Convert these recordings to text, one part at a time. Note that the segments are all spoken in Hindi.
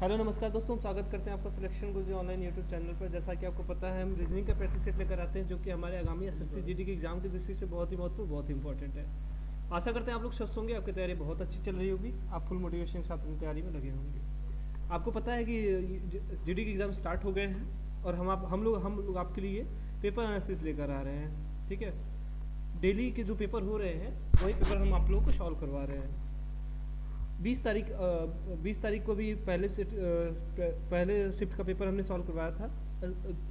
हेलो नमस्कार दोस्तों, स्वागत करते हैं आपका सिलेक्शन गुरुजी ऑनलाइन यूट्यूब चैनल पर। जैसा कि आपको पता है, हम रीजनिंग का प्रैक्टिस सेट लेकर आते हैं जो कि हमारे आगामी एसएससी जीडी के एग्जाम की दृष्टि से बहुत ही महत्वपूर्ण, बहुत ही इंपॉर्टेंट है। आशा करते हैं आप लोग स्वस्थ होंगे, आपकी तैयारी बहुत अच्छी चल रही होगी, आप फुल मोटिवेशन के साथ अपनी तैयारी में लगे होंगे। आपको पता है कि जीडी के एग्ज़ाम स्टार्ट हो गए हैं और हम लोग आपके लिए पेपर एनालिसिस लेकर आ रहे हैं। ठीक है, डेली के जो पेपर हो रहे हैं वही पेपर हम आप लोगों को सॉल्व करवा रहे हैं। 20 तारीख को भी पहले शिफ्ट का पेपर हमने सॉल्व करवाया था।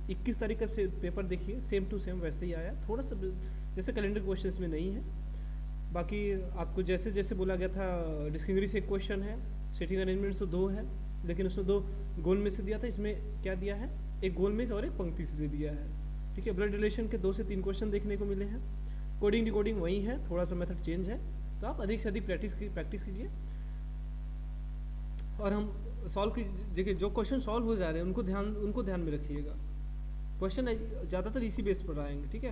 21 तारीख का पेपर देखिए, सेम टू सेम वैसे ही आया, थोड़ा सा जैसे कैलेंडर क्वेश्चंस में नहीं है। बाकी आपको जैसे जैसे बोला गया था, डिस्टिंग्विश से एक क्वेश्चन है, सीटिंग अरेंजमेंट से 2 है, लेकिन उसमें 2 गोल में से दिया था, इसमें क्या दिया है, एक गोल में से और एक पंक्ति से दे दिया है। ठीक है, ब्लड रिलेशन के 2 से 3 क्वेश्चन देखने को मिले हैं। कोडिंग डिकोडिंग वही है, थोड़ा सा मेथड चेंज है, तो आप अधिक से अधिक प्रैक्टिस कीजिए और हम सॉल्व की देखिए, जो क्वेश्चन सॉल्व हो जा रहे हैं उनको ध्यान में रखिएगा। क्वेश्चन ज़्यादातर इसी बेस पर आएंगे। ठीक है,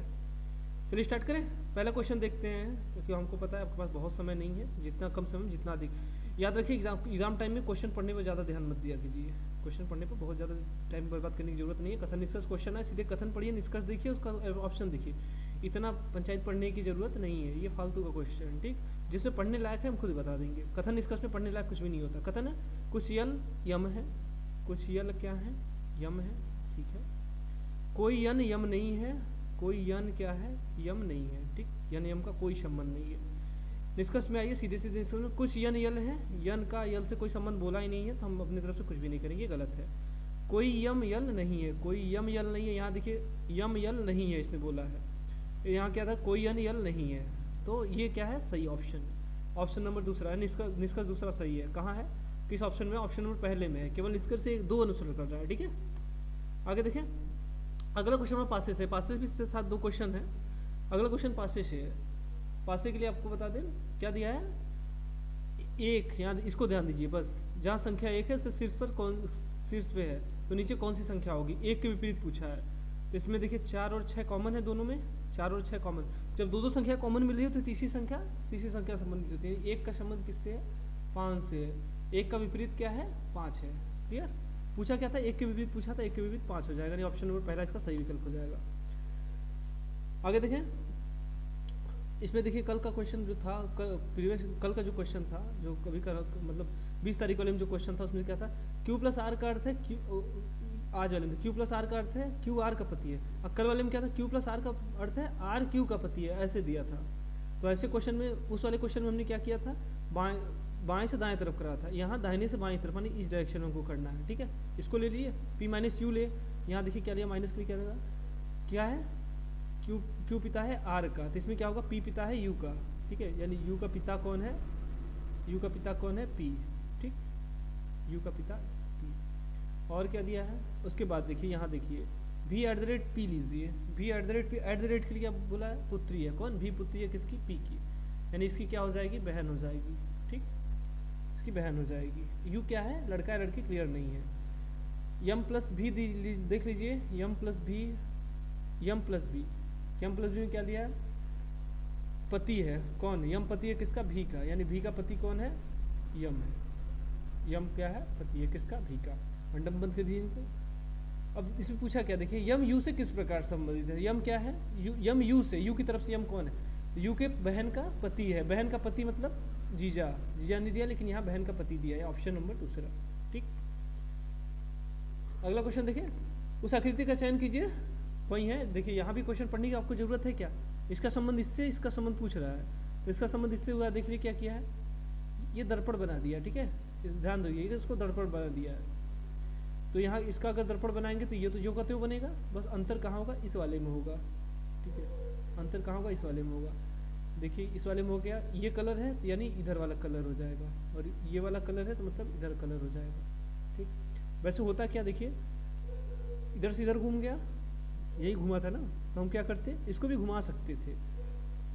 चलिए स्टार्ट करें। पहला क्वेश्चन देखते हैं, क्योंकि हमको पता है आपके पास बहुत समय नहीं है, जितना कम समय जितना अधिक। याद रखिए, एग्जाम टाइम में क्वेश्चन पढ़ने पर ज़्यादा ध्यान मत दिया कीजिए। क्वेश्चन पढ़ने पर बहुत ज़्यादा टाइम बर्बाद करने की जरूरत नहीं है। कथन निष्कर्ष क्वेश्चन है, सीधे कथन पढ़िए, निष्कर्ष देखिए, उसका ऑप्शन देखिए। इतना पंचायत पढ़ने की जरूरत नहीं है, ये फालतू का क्वेश्चन। ठीक, जिसमें पढ़ने लायक है हम खुद बता देंगे। कथन निष्कर्ष में पढ़ने लायक कुछ भी नहीं होता। कथन है, कुछ यल यम है, कुछ यल क्या है, यम है। ठीक है, कोई यन यम नहीं है, कोई यन क्या है, यम नहीं है। ठीक, यन यम का कोई संबंध नहीं है। निष्कर्ष में आइए, सीधे सीधे निष्कर्ष, कुछ यन यल है, यन का यल से कोई संबंध बोला ही नहीं है, तो हम अपनी तरफ से कुछ भी नहीं करेंगे, गलत है। कोई यम यल नहीं है, कोई यम यल नहीं है, यहाँ देखिए यम यल नहीं है इसने बोला है, यहाँ क्या था, कोई यन यल नहीं है, तो ये क्या है, सही ऑप्शन। ऑप्शन नंबर दूसरा है, निष्कर्ष दूसरा सही है। कहाँ है, किस ऑप्शन में, ऑप्शन नंबर पहले में है। केवल निष्कर्ष से 2 अनुसरण कर रहा है। ठीक है, आगे देखें। अगला क्वेश्चन हमारा पासे से, पासे भी से साथ 2 क्वेश्चन है। अगला क्वेश्चन पासे से है। पासे के लिए आपको बता दें क्या दिया है, 1, यहाँ इसको ध्यान दीजिए बस, जहाँ संख्या 1 है उससे शीर्ष पे है, तो नीचे कौन सी संख्या होगी, 1 के विपरीत पूछा है। तो इसमें देखिए 4 और 6 कॉमन है, दोनों में 4 और 6 कॉमन। जब 2 संख्या कॉमन मिल रही है तो तीसरी संख्या संबंधित होती है। 1 का संबंध किससे है, 5 से है। 1 का विपरीत क्या है, 5 है। क्लियर, पूछा क्या था, 1 के विपरीत पूछा था, 1 के विपरीत 5 हो जाएगा, नहीं ऑप्शन नंबर पहला इसका सही विकल्प हो जाएगा। आगे देखें, इसमें देखिए कल का क्वेश्चन जो था, कल का जो क्वेश्चन था, जो कभी का मतलब 20 तारीख वाले में जो क्वेश्चन था, उसमें क्या था, Q+R का अर्थ है आज वाले में Q+R का अर्थ है QR का पति है, और कल वाले में क्या था, Q+R का अर्थ है RQ का पति है, ऐसे दिया था। तो ऐसे क्वेश्चन में, उस वाले क्वेश्चन में हमने क्या किया था, बाएं से दाएं तरफ करा था, यहाँ दाहिने से बाएं तरफ, यानी इस डायरेक्शन में हमको करना है। ठीक है, इसको ले लिए, P-U ले, यहाँ देखिए क्या लिया, माइनस के लिए क्या देगा, क्या है, Q पिता है R का, तो इसमें क्या होगा, P पिता है U का। ठीक है, यानी U का पिता कौन है, U का पिता कौन है, P। ठीक, U का पिता P। और क्या दिया है, उसके बाद देखिए, यहाँ देखिए V@P लीजिए, V@P के लिए क्या बोला है, पुत्री है, कौन, V पुत्री है किसकी, P की, यानी इसकी क्या हो जाएगी, बहन हो जाएगी। ठीक, इसकी बहन हो जाएगी। U क्या है, लड़का है लड़की क्लियर नहीं है। M+V देख लीजिए, M+V में क्या दिया है, पति है, कौन, यम पति है किसका, भी का, यानी भी का पति कौन है, यम है। यम क्या है, पति है किसका, भी का। मंडप बंद कर दिए इनको। अब इसमें पूछा क्या, देखिए यम यू से किस प्रकार संबंधित है, यम क्या है, यम यू से, यू की तरफ से यम कौन है, यू के बहन का पति है। बहन का पति मतलब जीजा नहीं दिया, लेकिन यहाँ बहन का पति दिया है, ऑप्शन नंबर दूसरा। ठीक, अगला क्वेश्चन देखिए, उस आकृति का चयन कीजिए, वही है। देखिए यहाँ भी क्वेश्चन पढ़ने की आपको जरूरत है क्या, इसका संबंध इससे, इसका संबंध पूछ रहा है, तो इसका संबंध इससे हुआ। देखिए क्या किया है, ये दर्पण बना दिया। ठीक है, ध्यान दीजिए, इसको दर्पण बना दिया है, तो यहाँ इसका अगर दर्पण बनाएंगे तो ये तो जो कहते हो बनेगा, बस अंतर कहाँ होगा, इस वाले में होगा। ठीक है, अंतर कहाँ होगा, इस वाले में होगा। देखिए इस वाले में हो गया, ये कलर है यानी इधर वाला कलर हो जाएगा, और ये वाला कलर है तो मतलब इधर कलर हो जाएगा। ठीक, वैसे होता क्या, देखिए इधर से इधर घूम गया, यही घुमा था ना, तो हम क्या करते, इसको भी घुमा सकते थे,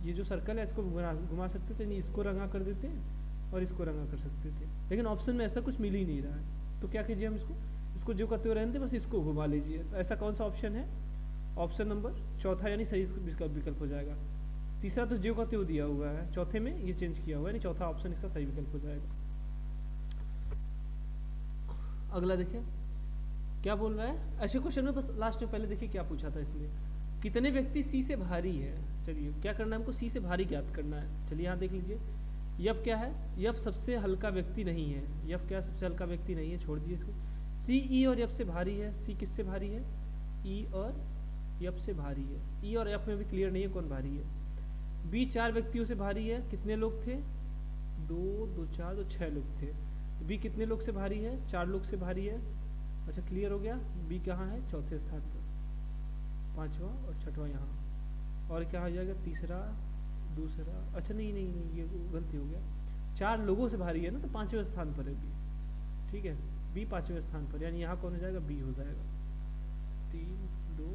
ये जो सर्कल है इसको घुमा सकते थे, नहीं इसको रंगा कर देते और इसको रंगा कर सकते थे, लेकिन ऑप्शन में ऐसा कुछ मिल ही नहीं रहा है। तो क्या कीजिए, हम इसको जो करते हुए रहते, बस इसको घुमा लीजिए। तो ऐसा कौन सा ऑप्शन है, ऑप्शन नंबर चौथा, यानी सही विकल्प हो जाएगा। तीसरा तो जो का त्यो दिया हुआ है, चौथे में ये चेंज किया हुआ है, यानी चौथा ऑप्शन इसका सही विकल्प हो जाएगा। अगला देखिए क्या बोल रहा है। ऐसे क्वेश्चन में बस लास्ट में पहले देखिए क्या पूछा था इसमें, कितने व्यक्ति सी से भारी है। चलिए क्या करना है हमको, सी से भारी ज्ञात करना है। चलिए यहाँ देख लीजिए, यफ क्या है, यफ सबसे हल्का व्यक्ति नहीं है। यफ क्या सबसे हल्का व्यक्ति नहीं है, छोड़ दीजिए इसको। सी ई और यफ से भारी है। सी किससे भारी है, ई और यफ से भारी है। ई और यफ में भी क्लियर नहीं है कौन भारी है। बी 4 व्यक्तियों से भारी है। कितने लोग थे, 2 2 4 तो 6 लोग थे। बी कितने लोग से भारी है, 4 लोग से भारी है। अच्छा क्लियर हो गया। बी कहाँ है, चौथे स्थान पर, 5वां और 6वां यहाँ। और क्या हो जाएगा, तीसरा, दूसरा, अच्छा नहीं नहीं नहीं ये गलती हो गया, 4 लोगों से भारी है ना, तो 5वें स्थान पर है बी। ठीक है, बी 5वें स्थान पर, यानी यहाँ कौन हो जाएगा, बी हो जाएगा। 3 2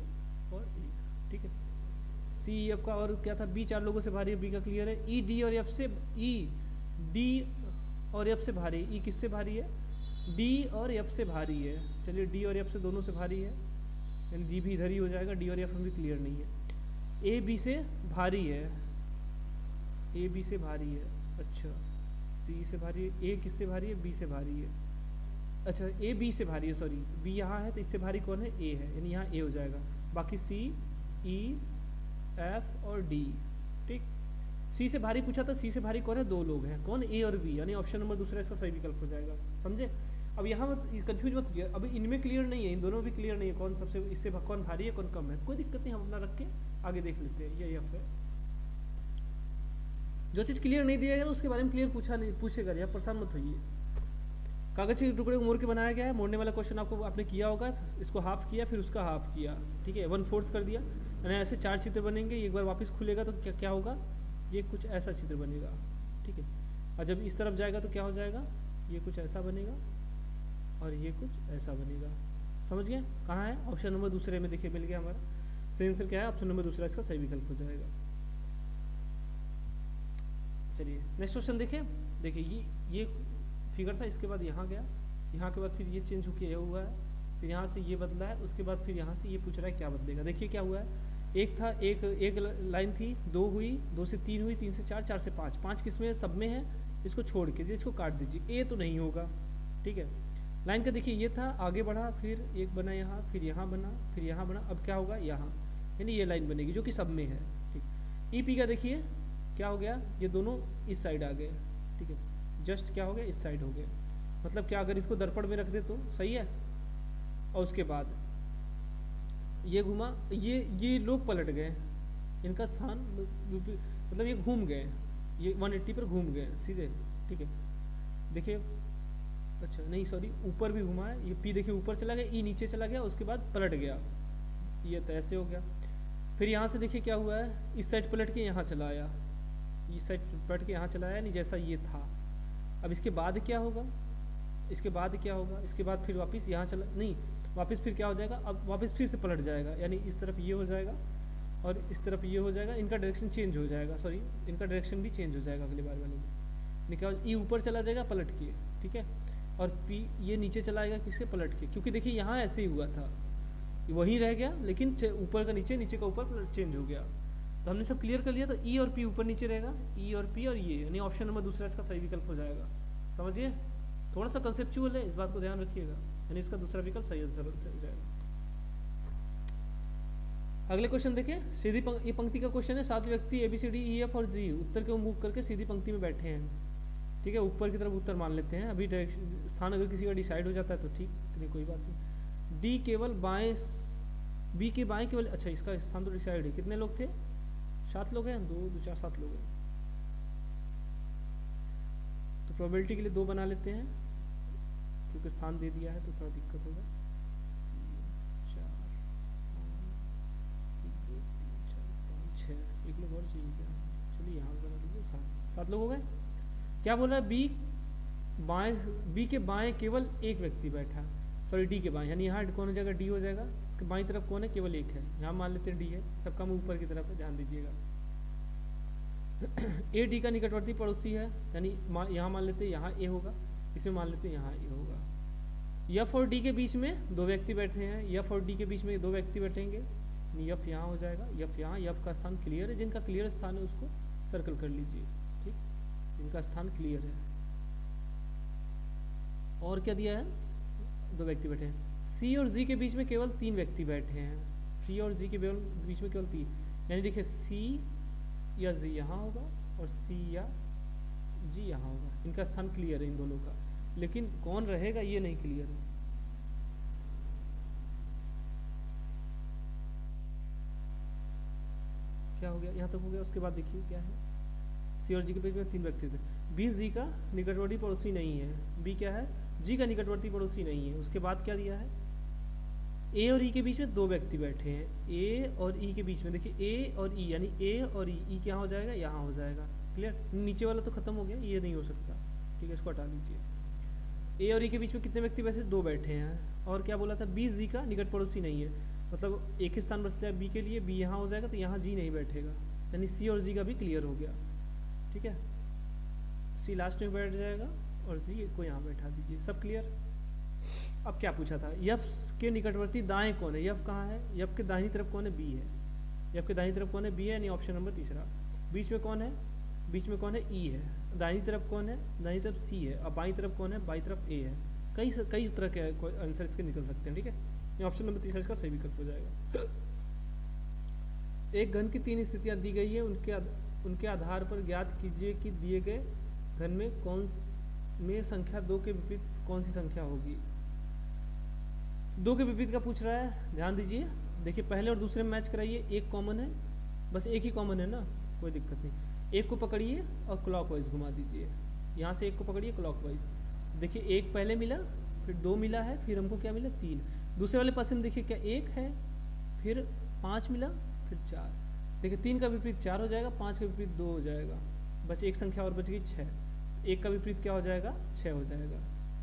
और 1। ठीक है, सी ई एफ का और क्या था, बी 4 लोगों से भारी है, बी का क्लियर है। ई डी और एफ से, ई डी और एफ से भारी, ई किससे भारी है, डी और एफ से भारी है। चलिए डी और एफ से दोनों से भारी है, यानी डी भी इधर ही हो जाएगा, डी और एफ में भी क्लियर नहीं है। ए बी से भारी है, ए बी से भारी है। अच्छा सी से भारी है, ए किससे भारी है, बी से भारी है। अच्छा ए बी से भारी है, सॉरी बी यहाँ है तो इससे भारी कौन है, ए है, यानी यहाँ ए हो जाएगा। बाकी सी ई एफ और डी। ठीक, सी से भारी पूछा था, सी से भारी कौन है, 2 लोग हैं, कौन, ए और बी, यानी ऑप्शन नंबर दूसरा इसका सही विकल्प हो जाएगा। समझे। अब यहाँ मत कंफ्यूज मत होइए, अभी इनमें क्लियर नहीं है, इन दोनों भी क्लियर नहीं है कौन सबसे, इससे कौन भारी है कौन कम है, कोई दिक्कत नहीं, हम अपना रख के आगे देख लेते हैं। ये एफ है, जो चीज़ क्लियर नहीं दिया गया उसके बारे में क्लियर पूछेगा, या परेशान मत होइए। कागज के टुकड़े को मोड़ के बनाया गया है, मोड़ने वाला क्वेश्चन आपने किया होगा, इसको हाफ किया फिर उसका हाफ किया। ठीक है, 1/4 कर दिया, यानी ऐसे 4 चित्र बनेंगे। एक बार वापस खुलेगा तो क्या क्या होगा, ये कुछ ऐसा चित्र बनेगा। ठीक है, और जब इस तरफ जाएगा तो क्या हो जाएगा, ये कुछ ऐसा बनेगा और ये कुछ ऐसा बनेगा। समझ गए, कहाँ है, ऑप्शन नंबर दूसरे में देखिए मिल गया हमारा। सही आंसर क्या है, ऑप्शन नंबर दूसरा इसका सही विकल्प हो जाएगा। चलिए नेक्स्ट क्वेश्चन देखिए। देखिए ये फिगर था, इसके बाद यहाँ गया, यहाँ के बाद फिर ये चेंज होकर ये हुआ है, फिर यहाँ से ये बदला है, उसके बाद फिर यहाँ से ये पूछ रहा है क्या बदलेगा। देखिए क्या हुआ है, एक था, एक लाइन थी, 2 हुई, 2 से 3 हुई, 3 से 4, 4 से 5, 5 किस में है, सब में है। इसको छोड़ के इसको काट दीजिए, ए तो नहीं होगा। ठीक है, लाइन का देखिए ये था, आगे बढ़ा, फिर एक बना यहाँ, फिर यहाँ बना, फिर यहाँ बना, अब क्या होगा यहाँ, यानी ये लाइन बनेगी जो कि सब में है। ठीक, ई पी का देखिए क्या हो गया, ये दोनों इस साइड आ गए। ठीक है, जस्ट क्या हो गया, इस साइड हो गए, मतलब क्या, अगर इसको दर्पण में रख दे तो सही है। और उसके बाद ये घुमा, ये लोग पलट गए, इनका स्थान मतलब ये घूम गए, ये 180 पर घूम गए सीधे। ठीक है, देखिए, अच्छा नहीं सॉरी, ऊपर भी घुमा है, ये पी देखिए ऊपर चला गया, ई नीचे चला गया, उसके बाद पलट गया, ये तो ऐसे हो गया। फिर यहाँ से देखिए क्या हुआ है, इस साइड पलट के यहाँ चला आया, इस साइड पलट के यहाँ चला आया, नहीं जैसा ये था। अब इसके बाद क्या होगा, इसके बाद क्या होगा, इसके बाद फिर वापस यहाँ चला, नहीं वापस फिर क्या हो जाएगा, अब वापस फिर से पलट जाएगा, यानी इस तरफ ये हो जाएगा और इस तरफ ये हो जाएगा, इनका डायरेक्शन चेंज हो जाएगा, सॉरी इनका डायरेक्शन भी चेंज हो जाएगा अगली बार वाले में। निकाल, ई ऊपर चला जाएगा पलट के, ठीक है, और पी ये नीचे चला आएगा किसके, पलट के, क्योंकि देखिए यहाँ ऐसे ही हुआ था, वहीं रह गया, लेकिन ऊपर का नीचे, नीचे का ऊपर चेंज हो गया। तो हमने सब क्लियर कर लिया, तो ई और पी ऊपर नीचे रहेगा, ई और पी और ये, यानी ऑप्शन नंबर दूसरा इसका सही विकल्प हो जाएगा। समझिए, थोड़ा सा कंसेप्चुअल है, इस बात को ध्यान रखिएगा, यानी इसका दूसरा विकल्प सही आंसर हो जाएगा। अगले क्वेश्चन देखिए, सीधी ये पंक्ति का क्वेश्चन है, 7 व्यक्ति ABCDE F और G उत्तर के मुख करके सीधी पंक्ति में बैठे हैं। ठीक है, ऊपर की तरफ उत्तर मान लेते हैं, अभी स्थान अगर किसी का डिसाइड हो जाता है तो ठीक, नहीं कोई बात नहीं। डी केवल बाएं, बी के बाएं केवल, अच्छा इसका स्थान तो डिसाइड है, कितने लोग थे, 7 लोग हैं, 2 2 4 7 लोग हैं, तो प्रोबेबिलिटी के लिए 2 बना लेते हैं, क्योंकि स्थान दे दिया है तो थोड़ा दिक्कत होगा। 4 5 1 2 3 4 5 6, एक लोग और चाहिए क्या, चलिए यहाँ बना लीजिए, 7 लोग हो गए। क्या बोल रहा है, बी के बाएं केवल एक व्यक्ति बैठा, सॉरी डी के बाएं, यानी यहाँ कौन हो जाएगा, डी हो जाएगा, बाईं तरफ कौन है, केवल एक है, यहाँ मान लेते हैं डी है, सबका मुंह ऊपर की तरफ है, ध्यान दीजिएगा। ए डी का निकटवर्ती पड़ोसी है, यानी यहाँ मान लेते हैं यहाँ ए होगा, इसमें मान लेते हैं यहाँ ए होगा। यफ और डी के बीच में 2 व्यक्ति बैठे हैं, यफ और डी के बीच में 2 व्यक्ति बैठेंगे, यफ यहाँ हो जाएगा, यफ यहाँ, यफ का स्थान क्लियर है, जिनका क्लियर स्थान है उसको सर्कल कर लीजिए, ठीक, जिनका स्थान क्लियर है। और क्या दिया है, दो व्यक्ति बैठे हैं। सी और जी के बीच में केवल 3 व्यक्ति बैठे हैं। सी और जी के बीच में केवल 3, यानी देखिए सी या जी यहाँ होगा और सी या जी यहाँ होगा। इनका स्थान क्लियर है इन दोनों का, लेकिन कौन रहेगा ये नहीं क्लियर है। क्या हो गया, यहाँ तक हो गया। उसके बाद देखिए क्या है, सी और जी के बीच में 3 व्यक्ति थे। बी जी का निकटवर्ती पड़ोसी नहीं है। बी क्या है, जी का निकटवर्ती पड़ोसी नहीं है। उसके बाद क्या दिया है, ए और ई के बीच में 2 व्यक्ति बैठे हैं। ए और ई के बीच में देखिए ए और ई, यानी ए और ई क्या हो जाएगा, यहाँ हो जाएगा। क्लियर, नीचे वाला तो खत्म हो गया, ये नहीं हो सकता। ठीक है, इसको हटा लीजिए। ए और ई के बीच में कितने व्यक्ति वैसे 2 बैठे हैं। और क्या बोला था, बी जी का निकट पड़ोसी नहीं है, मतलब एक ही स्थान बच जाए बी के लिए, बी यहाँ हो जाएगा तो यहाँ जी नहीं बैठेगा, यानी सी और जी का भी क्लियर हो गया। ठीक है, सी लास्ट में बैठ जाएगा और जी को यहाँ बैठा दीजिए। सब क्लियर। अब क्या पूछा था, यफ के निकटवर्ती दाएं कौन है। यफ कहाँ है, यफ के दाहिनी तरफ कौन है, बी है। यफ के दाहिनी तरफ कौन है, बी है, यानी ऑप्शन नंबर तीसरा। बीच में कौन है, बीच में कौन है, ई है। दाहिनी तरफ कौन है, दाहिनी तरफ सी है। और बाईं तरफ कौन है, बाईं तरफ ए है। कई तरह के आंसर इसके निकल सकते हैं। ठीक है, ये ऑप्शन नंबर तीसरा इसका सही विकल्प हो जाएगा। एक घन की 3 स्थितियां दी गई है, उनके आधार पर ज्ञात कीजिए कि दिए गए घन में संख्या 2 के विपरीत कौन सी संख्या होगी। 2 के विपरीत का पूछ रहा है, ध्यान दीजिए। देखिए पहले और दूसरे में मैच कराइए, एक कॉमन है, बस एक ही कॉमन है ना, कोई दिक्कत नहीं। एक को पकड़िए और क्लॉकवाइज घुमा दीजिए। यहाँ से एक को पकड़िए क्लॉकवाइज। देखिए एक पहले मिला, फिर 2 मिला है, फिर हमको क्या मिला, 3। दूसरे वाले पास में देखिए क्या 1 है, फिर 5 मिला, फिर 4। देखिए 3 का विपरीत 4 हो जाएगा, 5 का विपरीत 2 हो जाएगा, बस एक संख्या और बच गई 6। 1 का विपरीत क्या हो जाएगा, 6 हो जाएगा।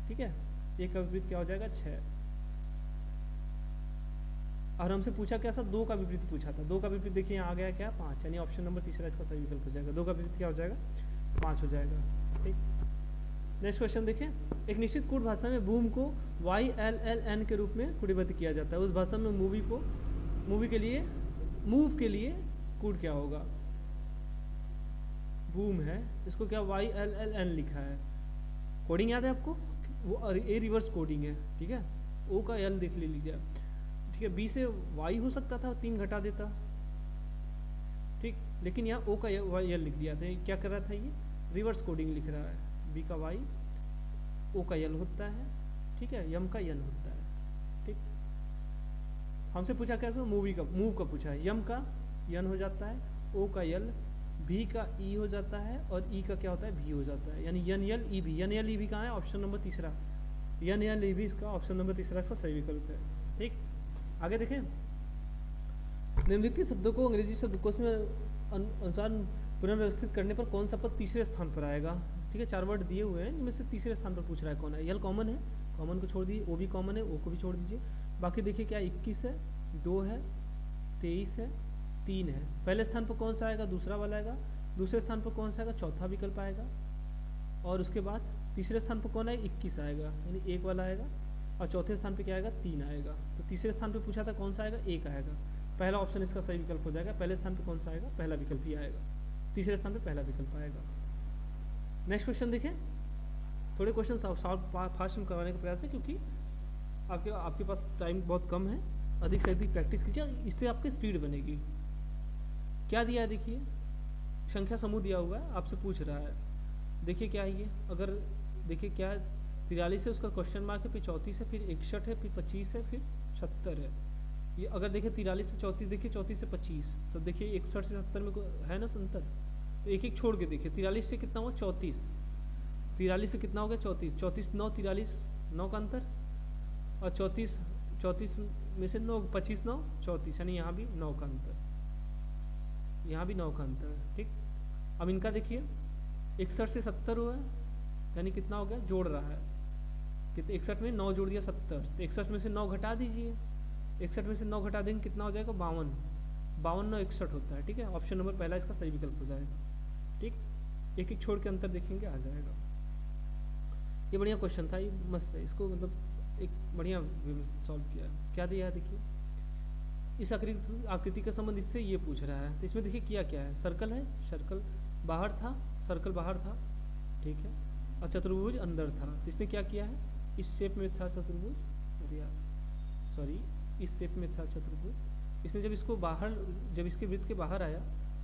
ठीक है, 1 का विपरीत क्या हो जाएगा, 6। और हमसे पूछा क्या, 2 का विपरीत पूछा था। 2 का विपरीत देखिए यहाँ आ गया क्या, 5, यानी ऑप्शन नंबर तीसरा इसका सही विकल्प हो जाएगा। 2 का विपरीत क्या हो जाएगा, 5 हो जाएगा। ठीक, नेक्स्ट क्वेश्चन देखें। एक निश्चित कूट भाषा में बूम को YLLN के रूप में कूटबद्ध किया जाता है। उस भाषा में मूव के लिए कूट क्या होगा। बूम है, इसको क्या YLLN लिखा है। कोडिंग याद है आपको, वो ए रिवर्स कोडिंग है। ठीक है, ओ का एल देख लीजिए। ठीक है, बी से वाई हो सकता था, 3 घटा देता। ठीक, लेकिन यहाँ ओ का वाई एल लिख दिया था। क्या कर रहा था, ये रिवर्स कोडिंग लिख रहा है। बी का वाई, ओ का यल होता है। ठीक है, यम का यन होता है। ठीक, हमसे पूछा क्या, मूव का पूछा है। यम का यन हो जाता है, ओ का यल, भी का ई हो जाता है, और ई का क्या होता है, भी हो जाता है, यानी यन यल ई भी। यन यल ई भी कहाँ है, ऑप्शन नंबर तीसरा। यन यल ई भी इसका ऑप्शन नंबर तीसरा इसका सही विकल्प है। ठीक, आगे देखें। निम्नलिखित शब्दों को अंग्रेजी शब्दकोश में अनुसार पुनर्व्यवस्थित करने पर कौन सा पद तीसरे स्थान पर आएगा। ठीक है, 4 वर्ड दिए हुए हैं, इनमें से तीसरे स्थान पर पूछ रहा है कौन है। यल कॉमन है, कॉमन को छोड़ दीजिए। ओ भी कॉमन है, ओ को भी छोड़ दीजिए। बाकी देखिए क्या 21 है, 2 है, 23 है, 3 है। पहले स्थान पर कौन सा आएगा, दूसरा वाला आएगा। दूसरे स्थान पर कौन सा आएगा, चौथा विकल्प आएगा। और उसके बाद तीसरे स्थान पर कौन आएगा, 21 आएगा, यानी 1 वाला आएगा। और चौथे स्थान पे क्या आएगा, 3 आएगा। तो तीसरे स्थान पे पूछा था कौन सा आएगा, 1 आएगा। पहला ऑप्शन इसका सही विकल्प हो जाएगा। पहले स्थान पे कौन सा आएगा, पहला विकल्प ही आएगा। तीसरे स्थान पे पहला विकल्प आएगा। नेक्स्ट क्वेश्चन देखें। थोड़े क्वेश्चन सॉल्व फास्ट में करवाने का प्रयास है, क्योंकि आपके पास टाइम बहुत कम है। अधिक से अधिक प्रैक्टिस कीजिए, इससे आपकी स्पीड बनेगी। क्या दिया है देखिए, संख्या समूह दिया हुआ है, आपसे पूछ रहा है। देखिए क्या है ये, अगर देखिए क्या है, 43 है, उसका क्वेश्चन मार्क है, फिर 34 है, फिर 61 है, फिर 25 है, फिर 76 है। ये अगर देखिए 43 से 34, देखिए 34 से 25, तो देखिए 61 से 70 में है ना अंतर। तो एक एक छोड़ के देखिए, 43 से कितना हुआ, 34। 43 से कितना हो गया, 34। 34 9 43, 9 का अंतर। और 34 में से 9, 25 9 34, यानी यहाँ भी 9 का अंतर, यहाँ भी 9 का अंतर है। ठीक, अब इनका देखिए 61 से 70 हुआ है, यानी कितना हो गया, जोड़ रहा है। कितने, 61 में 9 जोड़ दिया 70, तो 61 में से 9 घटा दीजिए। 61 में से 9 घटा देंगे कितना हो जाएगा, 52। 52 9 61 होता है। ठीक है, ऑप्शन नंबर पहला इसका सही विकल्प हो जाएगा। ठीक, एक एक छोड़ के अंतर देखेंगे, आ जाएगा। ये बढ़िया क्वेश्चन था, ये मस्त है। इसको मतलब एक बढ़िया सॉल्व किया। क्या दिया है देखिए, इस आकृति का संबंध इससे ये पूछ रहा है। तो इसमें देखिए किया क्या है, सर्कल है, सर्कल बाहर था, सर्कल बाहर था। ठीक है, और चतुर्भुज अंदर था। तो इसने क्या किया है, इस शेप में था चतुर्भुज, अरे यार सॉरी, इस शेप में था चतुर्भुज। इसने जब इसको बाहर, जब इसके वृत्त के बाहर आया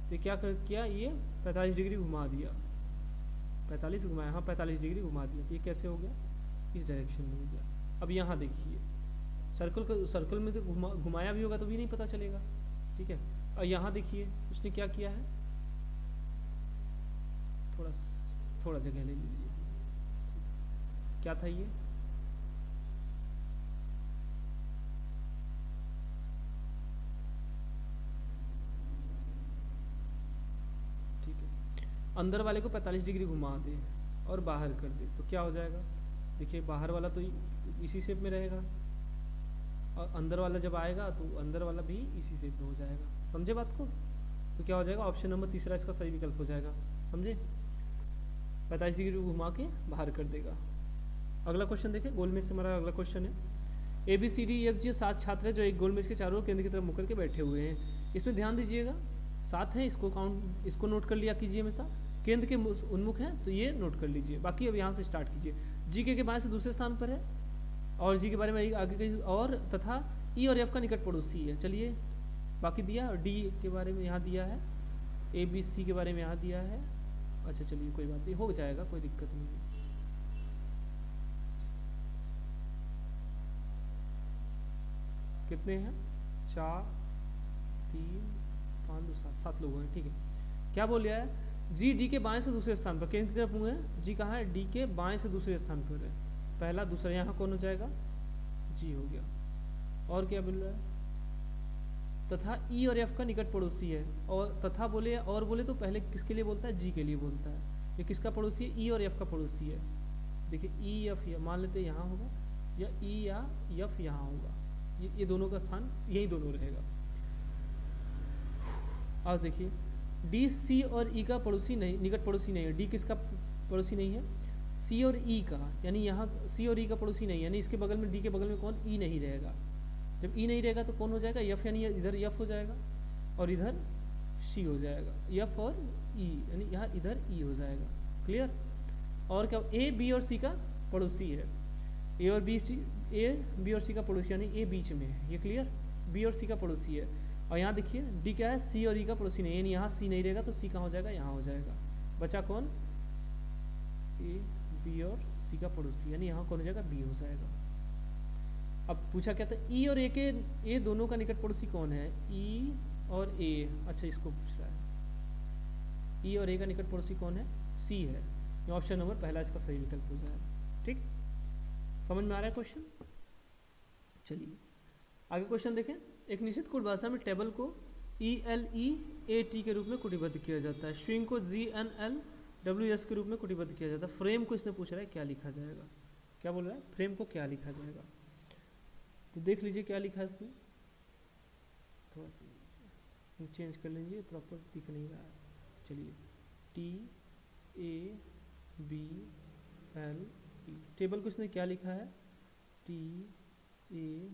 तो क्या कर किया, ये 45 डिग्री घुमा दिया, 45 घुमाया, हाँ 45 डिग्री घुमा दिया। तो ये कैसे हो गया, इस डायरेक्शन में हो गया। अब यहाँ देखिए सर्कल में तो घुमाया भी होगा तो भी नहीं पता चलेगा, ठीक है। और यहाँ देखिए उसने क्या किया है, थोड़ा जगह ले लीजिए, क्या था ये, ठीक है, अंदर वाले को 45 डिग्री घुमा दे और बाहर कर दे तो क्या हो जाएगा, देखिए बाहर वाला तो इसी शेप में रहेगा और अंदर वाला जब आएगा तो अंदर वाला भी इसी शेप में हो जाएगा। समझे बात को, तो क्या हो जाएगा, ऑप्शन नंबर तीसरा इसका सही विकल्प हो जाएगा। समझे, 45 डिग्री घुमा के बाहर कर देगा। अगला क्वेश्चन देखें, गोलमेज से हमारा अगला क्वेश्चन है। ABCDEFG 7 छात्र हैं जो एक गोलमेज के चारों ओर केंद्र की तरफ मुकर के बैठे हुए हैं। इसमें ध्यान दीजिएगा 7 है, इसको नोट कर लिया कीजिए हमेशा, केंद्र के उन्मुख है तो ये नोट कर लीजिए। बाकी अब यहाँ से स्टार्ट कीजिए। GK के बाएं से दूसरे स्थान पर है और जी के बारे में आगे कहीं और, तथा E और F का निकट पड़ोसी है। चलिए बाकी दिया, और D के बारे में यहाँ दिया है, ABC के बारे में यहाँ दिया है। अच्छा चलिए कोई बात नहीं, हो जाएगा, कोई दिक्कत नहीं है। कितने हैं, 4 3 5 2 7 लोग हैं, ठीक है। क्या बोल रहा है, G D के बाएं से दूसरे स्थान पर, केंद्र की तरफ मुँह है, G कहाँ है, D के बाएं से दूसरे स्थान पर है, पहला दूसरा, यहाँ कौन हो जाएगा, G हो गया। और क्या बोल रहा है, तथा E और F का निकट पड़ोसी है, और तथा बोले और बोले तो पहले किसके लिए बोलता है, G के लिए बोलता है। ये किसका पड़ोसी है, E और F का पड़ोसी है। देखिए E F मान लेते हैं यहाँ होगा, या E या F यहाँ होगा, ये दोनों का स्थान यही दोनों रहेगा। अब देखिए D C और E का पड़ोसी नहीं, निकट पड़ोसी नहीं है। D किसका पड़ोसी नहीं है, C और E का, यानी यहाँ C और E का पड़ोसी नहीं है, यानी इसके बगल में D के बगल में कौन, E नहीं रहेगा। जब E नहीं रहेगा तो कौन हो जाएगा, F, यानी इधर F हो जाएगा और इधर C हो जाएगा, F और E, यानी यहाँ इधर E हो जाएगा। क्लियर। और क्या, A B और C का पड़ोसी है, A B और C का पड़ोसी, यानी A बीच में है, ये क्लियर, B और C का पड़ोसी है। और यहाँ देखिए D क्या है, C और E का पड़ोसी नहीं है, यानी यहाँ C नहीं रहेगा तो C कहाँ हो जाएगा, यहाँ हो जाएगा। बचा कौन, A B और C का पड़ोसी, यानी यहाँ कौन हो जाएगा, B हो जाएगा। अब पूछा क्या था, E और A दोनों का निकट पड़ोसी कौन है, E और A, अच्छा इसको पूछ रहा है, E और A का निकट पड़ोसी कौन है, C है। ये ऑप्शन नंबर पहला इसका सही विकल्प हो जाएगा। ठीक, समझ में आ रहा है क्वेश्चन। चलिए आगे क्वेश्चन देखें। एक निश्चित कोड भाषा में टेबल को ELEAT के रूप में कुटिबद्ध किया जाता है, स्ट्रिंग को GNLWS के रूप में कुटिबद्ध किया जाता है। फ्रेम को इसने पूछ रहा है क्या लिखा जाएगा, क्या बोल रहा है, फ्रेम को क्या लिखा जाएगा। तो देख लीजिए क्या लिखा है इसने, थोड़ा सा चेंज कर लीजिए, प्रॉपर दिख नहीं रहा है। चलिए TABLE, टेबल को इसने क्या लिखा है, TAE,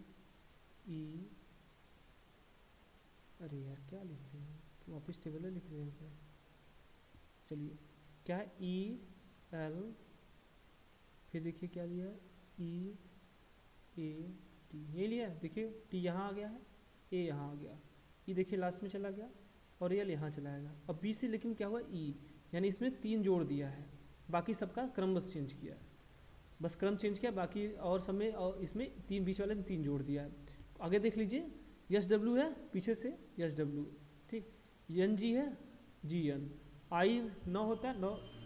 अरे यार क्या लिख रहे हैं, तो वापिस टेबल लिख रहे हैं क्या। चलिए क्या है, EL, फिर देखिए क्या लिया है, EAT, ये लिया है, देखिए T यहाँ आ गया है, A यहाँ आ गया, E देखिए लास्ट में चला गया और L यहाँ चला आएगा। अब B से लेकिन क्या हुआ, E, यानी इसमें 3 जोड़ दिया है, बाकी सबका क्रम बस चेंज किया है, बस क्रम चेंज किया, बाकी और सब में, और इसमें 3 बीच वाले में 3 जोड़ दिया है। आगे देख लीजिए, SW है, पीछे से SW, ठीक, NG है, GN, I 9 होता है,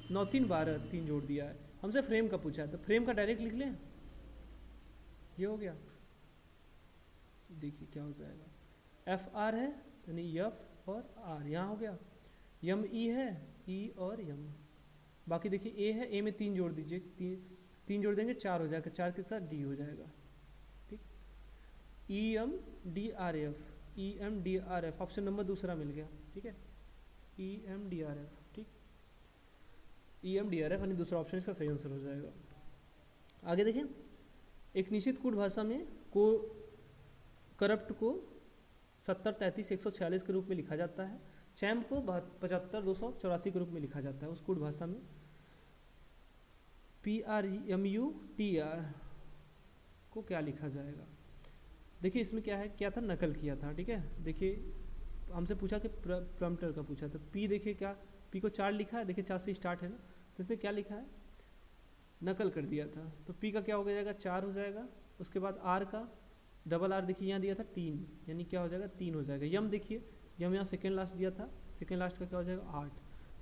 9 3 12, 3 जोड़ दिया है। हमसे फ्रेम का पूछा है तो फ्रेम का डायरेक्ट लिख लें, ये हो गया। देखिए क्या हो जाएगा, FR है यानी F और R, यहाँ हो गया, ME है, E और M, बाकी देखिए A है, A में 3 जोड़ दीजिए, 3 जोड़ देंगे 4 हो जाएगा, 4 के साथ D हो जाएगा। ठीक, EMDRF, ऑप्शन नंबर दूसरा मिल गया। ठीक है, EMDRF, ठीक, EMDRF यानी दूसरा ऑप्शन इसका सही आंसर हो जाएगा। आगे देखें, एक निश्चित कोड भाषा में को करप्ट को 70 33 146 के रूप में लिखा जाता है, चैम्प को 75 284 के रूप में लिखा जाता है। उस कोड भाषा में PRMUTR को क्या लिखा जाएगा। देखिए इसमें क्या है, क्या था, नकल किया था, ठीक है। देखिए हमसे पूछा कि प्रॉम्प्टर का पूछा था। पी देखिए क्या, पी को 4 लिखा है, देखिए 4 से स्टार्ट है ना, तो इसने क्या लिखा है, नकल कर दिया था। तो पी का क्या हो जाएगा, 4 हो जाएगा। उसके बाद आर का डबल आर देखिए यहाँ दिया था 3, यानी क्या हो जाएगा 3 हो जाएगा। यम देखिए, यम यहाँ सेकेंड लास्ट दिया था, सेकेंड लास्ट का क्या हो जाएगा 8।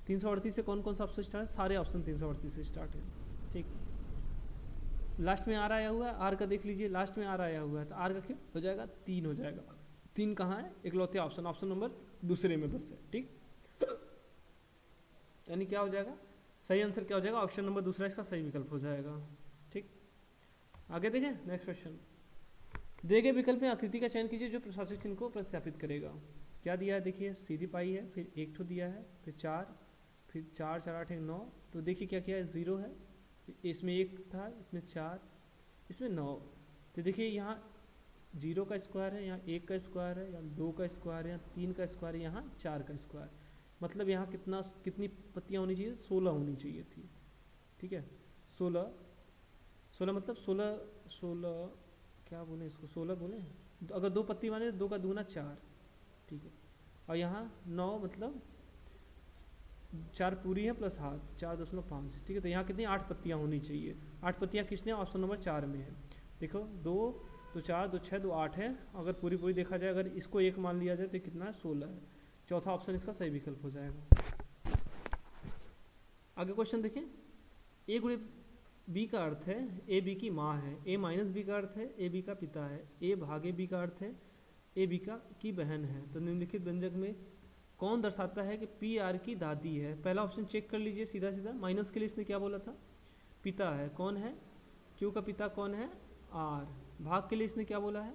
338 से कौन कौन सा ऑप्शन स्टार्ट है, सारे ऑप्शन 338 से स्टार्ट है, ठीक। लास्ट में आर आया हुआ है, आर का देख लीजिए, लास्ट में आर आया हुआ है, तो आर का क्या हो जाएगा 3 हो जाएगा। 3 कहाँ है, इकलौते ऑप्शन, ऑप्शन नंबर दूसरे में बस है, ठीक। यानी क्या हो जाएगा, सही आंसर क्या हो जाएगा, ऑप्शन नंबर दूसरा इसका सही विकल्प हो जाएगा, ठीक। आगे देखें नेक्स्ट क्वेश्चन। दिए गए विकल्प में आकृति का चयन कीजिए जो प्रशासनिक चिन्ह को प्रतिस्थापित करेगा। क्या दिया है, देखिए सीधी पाई है, फिर 1 ठो दिया है, फिर 4, फिर 4 4 8 1 9। तो देखिए क्या किया है, 0 है, इसमें 1 था, इसमें 4, इसमें 9। तो देखिए यहाँ 0 का स्क्वायर है, यहाँ 1 का स्क्वायर है, यहाँ 2 का स्क्वायर है, यहाँ 3 का स्क्वायर है, यहाँ 4 का स्क्वायर। मतलब यहाँ कितनी पत्तियाँ होनी चाहिए, 16 होनी चाहिए थी, ठीक है। 16 मतलब 16 क्या बोले इसको, 16 बोले। तो अगर 2 पत्ती माने 2 का दूना 4, ठीक है। और यहाँ 9 मतलब 4 पूरी है प्लस हाथ 4.5, ठीक है। तो यहाँ कितनी 8 पत्तियाँ होनी चाहिए। 8 पत्तियाँ किसने, ऑप्शन नंबर 4 में है। देखो 2 तो 4 2 6 2 8 है। अगर पूरी पूरी देखा जाए, अगर इसको 1 मान लिया जाए तो कितना है, 16 है। चौथा ऑप्शन इसका सही विकल्प हो जाएगा। आगे क्वेश्चन देखें। ए गुणे बी का अर्थ है ए बी की माँ है, ए माइनस बी का अर्थ है ए बी का पिता है, ए भागे बी का अर्थ है ए बी की बहन है। तो निम्नलिखित व्यंजक में कौन दर्शाता है कि पी आर की दादी है। पहला ऑप्शन चेक कर लीजिए सीधा सीधा। माइनस के लिए इसने क्या बोला था, पिता है, कौन है, क्यू का पिता कौन है, आर। भाग के लिए इसने क्या बोला है,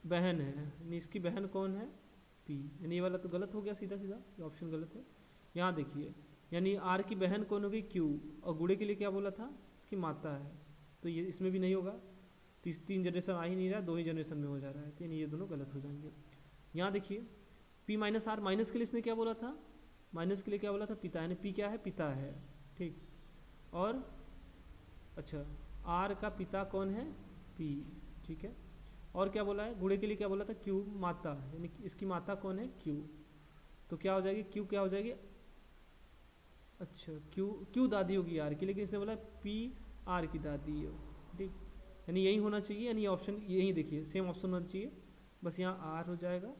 बहन है, यानी इसकी बहन कौन है, पी। यानी ये वाला तो गलत हो गया सीधा सीधा, ये ऑप्शन गलत है। यहाँ देखिए, यानी आर की बहन कौन होगी, क्यू। और गुड़े के लिए क्या बोला था, इसकी माता है, तो ये इसमें भी नहीं होगा। 3 जनरेशन आ ही नहीं रहा, 2 ही जनरेशन में हो जा रहा है, तो यानी ये दोनों गलत हो जाएंगे। यहाँ देखिए पी माइनस आर, माइनस के लिए इसने क्या बोला था, माइनस के लिए क्या बोला था, पिता, यानी पी क्या है, पिता है, ठीक। और अच्छा आर का पिता कौन है, पी, ठीक है। और क्या बोला है, गुड़े के लिए क्या बोला था, क्यू माता, यानी इसकी माता कौन है, क्यू। तो क्या हो जाएगी, क्यू क्या हो जाएगी, अच्छा क्यू दादी होगी आर की, लेकिन इसने बोला पी आर की दादी हो, ठीक। यानी यही होना चाहिए, यानी ऑप्शन यही देखिए सेम ऑप्शन होना चाहिए, बस यहाँ आर हो जाएगा,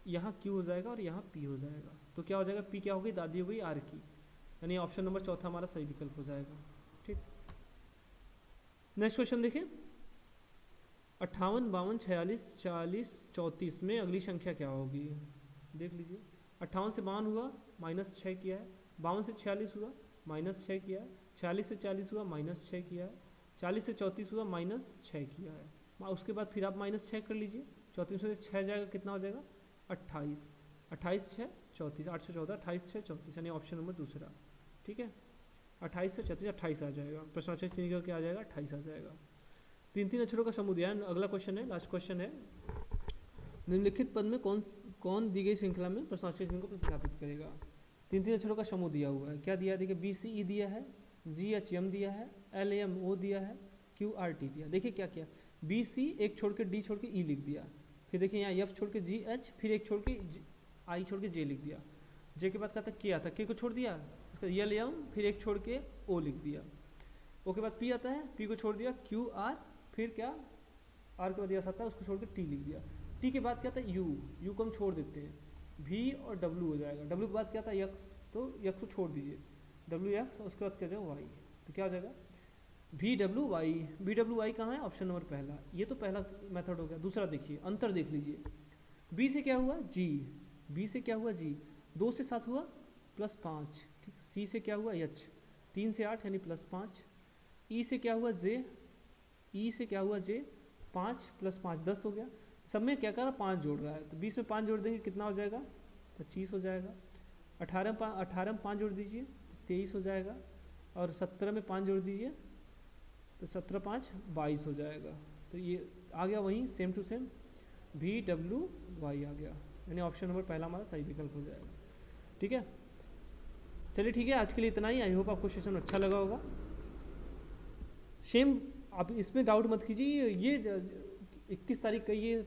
यहाँ क्यू हो जाएगा और यहाँ पी हो जाएगा। तो क्या हो जाएगा, पी क्या हो गई, दादी हो गई आर की, यानी ऑप्शन नंबर चौथा हमारा सही विकल्प हो जाएगा, ठीक। नेक्स्ट क्वेश्चन देखिए। 58 52 46 40 34 में अगली संख्या क्या होगी, देख लीजिए। 58 से 52 हुआ, -6 किया है। 52 से 46 हुआ, -6 किया है। 46 से 40 हुआ, -6 किया है। 40 से 34 हुआ, -6 किया है। उसके बाद फिर आप -6 कर लीजिए। 34 में से 6 जाएगा, कितना हो जाएगा, 28। 28 6 34, 8 से 14, 28 6 34, यानी ऑप्शन नंबर दूसरा, ठीक है। 28 से 34 28 आ जाएगा, प्रश्नवाचक चिन्ह क्या आ जाएगा, 28 आ जाएगा। 3 अक्षरों का समूह दिया है। अगला क्वेश्चन है, लास्ट क्वेश्चन है। निम्नलिखित पद में कौन दी गई श्रृंखला में प्रश्नवाचक चिन्ह को प्रतिस्थापित करेगा। 3 अक्षरों का समूह दिया हुआ है। क्या दिया है, देखिए BCE दिया है, GHM दिया है, LAMO दिया है, QRT दिया। देखिए क्या किया, BC एक छोड़ के D छोड़ के E लिख दिया, फिर देखिए यहाँ F छोड़ के GH, फिर एक छोड़ के I छोड़ के J लिख दिया। J के बाद क्या था, K आता, K को छोड़ दिया, उसका LM, फिर एक छोड़ के O लिख दिया। O के बाद P आता है, P को छोड़ दिया, QR, फिर क्या R के बाद यस आता है, उसको छोड़ के T लिख दिया। T के बाद क्या था, U को हम छोड़ देते हैं, V और W हो जाएगा। W के बाद क्या था, X, तो X को छोड़ दीजिए, WX, और उसके बाद क्या जाएगा Y, तो क्या हो जाएगा VWY। VWY कहाँ है, ऑप्शन नंबर पहला। ये तो पहला मेथड हो गया। दूसरा देखिए, अंतर देख लीजिए। B से क्या हुआ, G, B से क्या हुआ, G, 2 से 7 हुआ +5, ठीक। C से क्या हुआ, H, 3 से 8 यानी +5। E से क्या हुआ, J, E से क्या हुआ, J, 5 + 5 10 हो गया। सब में क्या कर रहा, 5 जोड़ रहा है, तो 20 में 5 जोड़ देंगे, कितना हो जाएगा, 25 हो जाएगा। 18 में 5 जोड़ दीजिए, 23 हो जाएगा। और 17 में 5 जोड़ दीजिए, तो 17 5 22 हो जाएगा। तो ये आ गया वहीं सेम टू सेम, VWY आ गया, यानी ऑप्शन नंबर पहला हमारा सही विकल्प हो जाएगा, ठीक है। चलिए ठीक है, आज के लिए इतना ही। आई होप आपको सेशन अच्छा लगा होगा। सेम आप इसमें डाउट मत कीजिए, ये 21 तारीख का ये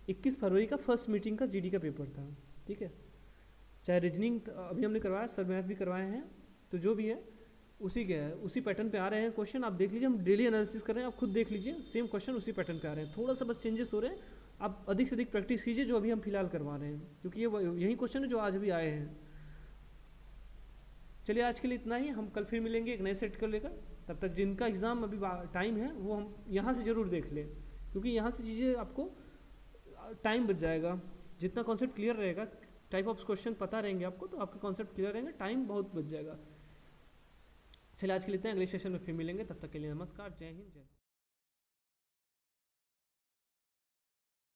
21 फरवरी का फर्स्ट मीटिंग का जीडी का पेपर था, ठीक है। चाहे रीजनिंग अभी हमने करवाया, सर मैथ भी करवाए हैं, तो जो भी है उसी के है, उसी पैटर्न पे आ रहे हैं क्वेश्चन। आप देख लीजिए, हम डेली एनालिसिस कर रहे हैं, आप खुद देख लीजिए, सेम क्वेश्चन उसी पैटर्न पे आ रहे हैं, थोड़ा सा बस चेंजेस हो रहे हैं। आप अधिक से अधिक प्रैक्टिस कीजिए जो अभी हम फिलहाल करवा रहे हैं, क्योंकि ये यही क्वेश्चन है जो आज भी आए हैं। चलिए आज के लिए इतना ही, हम कल फिर मिलेंगे एक नए सेट को लेकर। तब तक जिनका एग्ज़ाम अभी टाइम है वो हम यहाँ से ज़रूर देख लें, क्योंकि यहाँ से चीज़ें आपको टाइम बच जाएगा। जितना कॉन्सेप्ट क्लियर रहेगा, टाइप ऑफ क्वेश्चन पता रहेंगे आपको, तो आपके कॉन्सेप्ट क्लियर रहेंगे, टाइम बहुत बच जाएगा। चलिए आज के लिए इतना, अगले सेशन में फिर मिलेंगे, तब तक के लिए नमस्कार, जय हिंद, जय।